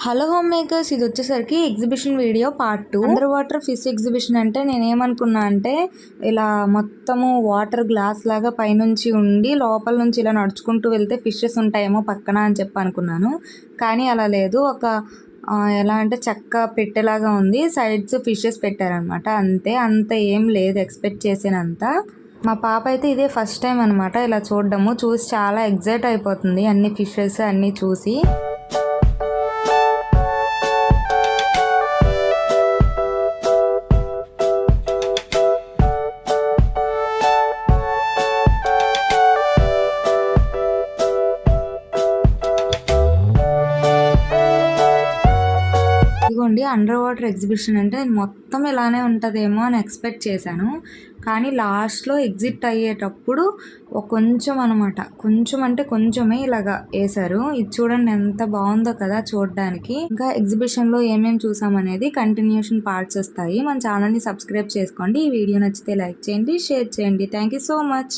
Hello home makers, ఇది వచ్చేసరికి exhibition video part 2. Under water fish exhibition అంటే నేనేమనుకున్నా అంటే ఇలా మొత్తము వాటర్ గ్లాస్ లాగా పైనుంచి ఉండి లోపల నుంచి ఇలా నడుచుకుంటూ వెళ్తే ఫిషెస్ ఉంటాయేమో పక్కన అని చెప్పి అనుకున్నాను. కానీ అలా లేదు. ఎలా అంటే చెక్క పెట్టేలాగా ఉంది, సైడ్స్ ఫిషెస్ పెట్టారనమాట. అంత ఏం లేదు ఎక్స్పెక్ట్ చేసినంత. మా పాప అయితే ఇదే ఫస్ట్ టైం అనమాట ఇలా చూసి చాలా ఎగ్జైట్ అయిపోతుంది అన్ని ఫిషెస్ అన్నీ చూసి. ఇదిగోండి అండర్ వాటర్ ఎగ్జిబిషన్ అంటే మొత్తం ఇలానే ఉంటుందేమో అని ఎక్స్పెక్ట్ చేశాను. కానీ లాస్ట్లో ఎగ్జిట్ అయ్యేటప్పుడు కొంచెం అనమాట, కొంచెం అంటే కొంచెమే ఇలాగా వేశారు. ఇది చూడండి ఎంత బాగుందో కదా చూడడానికి. ఇంకా ఎగ్జిబిషన్లో ఏమేమి చూసామనేది కంటిన్యూషన్ పార్ట్స్ వస్తాయి. మన ఛానల్ని సబ్స్క్రైబ్ చేసుకోండి. ఈ వీడియో నచ్చితే లైక్ చేయండి, షేర్ చేయండి. Thank you so much.